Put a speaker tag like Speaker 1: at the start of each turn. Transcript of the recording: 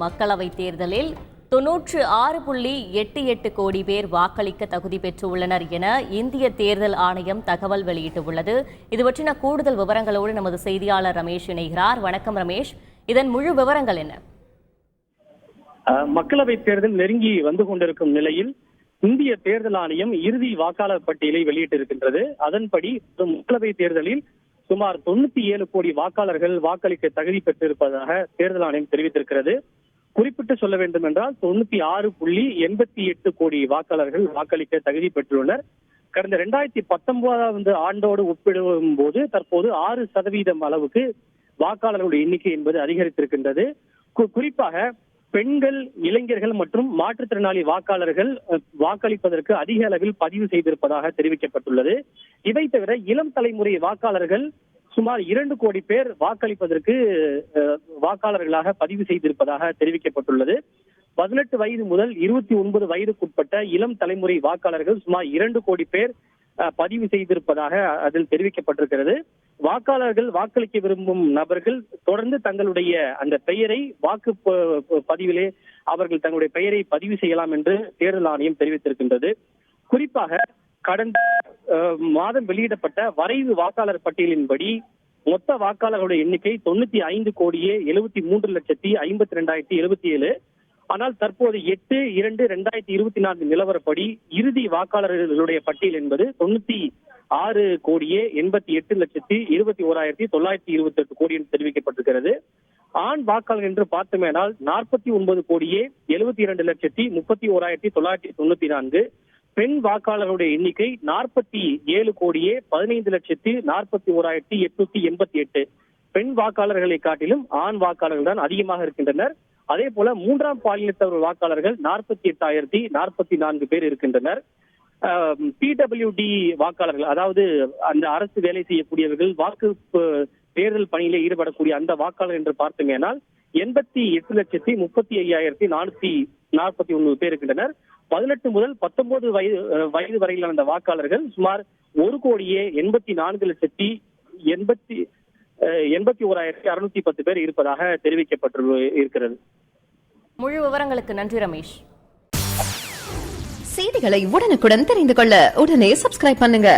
Speaker 1: மக்களவைத் தேர்தலில் 96.88 கோடி பேர் வாக்களிக்க தகுதி பெற்றுள்ளனர் என இந்திய தேர்தல் ஆணையம் தகவல் வெளியிட்டுள்ளது. இது பற்றின கூடுதல் விவரங்களோடு நமது செய்தியாளர் ரமேஷ் இணைகிறார். வணக்கம் ரமேஷ், இதன் முழு விவரங்கள் என்ன?
Speaker 2: மக்களவைத் தேர்தல் நெருங்கி வந்து கொண்டிருக்கும் நிலையில் இந்திய தேர்தல் ஆணையம் இறுதி வாக்காளர் பட்டியலை வெளியிட்டிருக்கின்றது. அதன்படி மக்களவைத் தேர்தலில் சுமார் 97 கோடி வாக்காளர்கள் வாக்களிக்க தகுதி பெற்றிருப்பதாக தேர்தல் ஆணையம் தெரிவித்திருக்கிறது. குறிப்பிட்டு சொல்ல வேண்டும் என்றால் 96.88 கோடி வாக்காளர்கள் வாக்களிக்க தகுதி பெற்றுள்ளனர். கடந்த 2019 ஆண்டோடு ஒப்பிடும் போது தற்போது 6% அளவுக்கு வாக்காளர்களுடைய எண்ணிக்கை என்பது அதிகரித்திருக்கின்றது. குறிப்பாக பெண்கள், இளைஞர்கள் மற்றும் மாற்றுத்திறனாளி வாக்காளர்கள் வாக்களிப்பதற்கு அதிக அளவில் பதிவு செய்திருப்பதாக தெரிவிக்கப்பட்டுள்ளது. இதை தவிர இளம் தலைமுறை வாக்காளர்கள் சுமார் 2 கோடி பேர் வாக்களிப்பதற்கு வாக்காளர்களாக பதிவு செய்திருப்பதாக தெரிவிக்கப்பட்டுள்ளது. 18 வயது முதல் 29 வயதுக்குட்பட்ட இளம் தலைமுறை வாக்காளர்கள் சுமார் 2 கோடி பேர் பதிவு செய்திருப்பதாக அதில் தெரிவிக்கப்பட்டிருக்கிறது. வாக்காளர்கள் வாக்களிக்க விரும்பும் நபர்கள் தொடர்ந்து தங்களுடைய அந்த பெயரை வாக்கு பதிவிலே அவர்கள் தங்களுடைய பெயரை பதிவு செய்யலாம் என்று தேர்தல் ஆணையம் தெரிவித்திருக்கின்றது. குறிப்பாக கடந்த மாதம் வெளியிடப்பட்ட வரைவு வாக்காளர் பட்டியலின்படி மொத்த வாக்காளர்களுடைய எண்ணிக்கை 95,73,52,057. ஆனால் தற்போது 8/2/2024 நிலவரப்படி இறுதி வாக்காளர்களுடைய பட்டியல் என்பது 96,88,21,928 கோடி என்று தெரிவிக்கப்பட்டிருக்கிறது. ஆண் வாக்காளர் என்று பார்த்தோமேனால் 49,72,32,31,994. பெண் வாக்காளர்களுடைய எண்ணிக்கை 47,15,41,888. பெண் வாக்காளர்களை காட்டிலும் ஆண் வாக்காளர்கள் தான் அதிகமாக இருக்கின்றனர். அதே போல 3ஆம் பாலினத்தவர் வாக்காளர்கள் 48,044 பேர் இருக்கின்றனர். PWD வாக்காளர்கள், அதாவது அந்த அரசு வேலை செய்யக்கூடியவர்கள் வாக்கு தேர்தல் பணியிலே ஈடுபடக்கூடிய அந்த வாக்காளர் என்று பார்த்தோமேனால் 88,35,441 பேர் இருக்கின்றனர். 18 முதல் 19 வயது வரையிலான அந்த வாக்காளர்கள் சுமார் 1,84,81,610 பேர் இருப்பதாக தெரிவிக்கப்பட்டிருக்கிறது.
Speaker 1: முழு விவரங்களுக்கு நன்றி ரமேஷ்.
Speaker 3: செய்திகளை உடனுக்குடன் தெரிந்து கொள்ள உடனே சப்ஸ்கிரைப் பண்ணுங்க.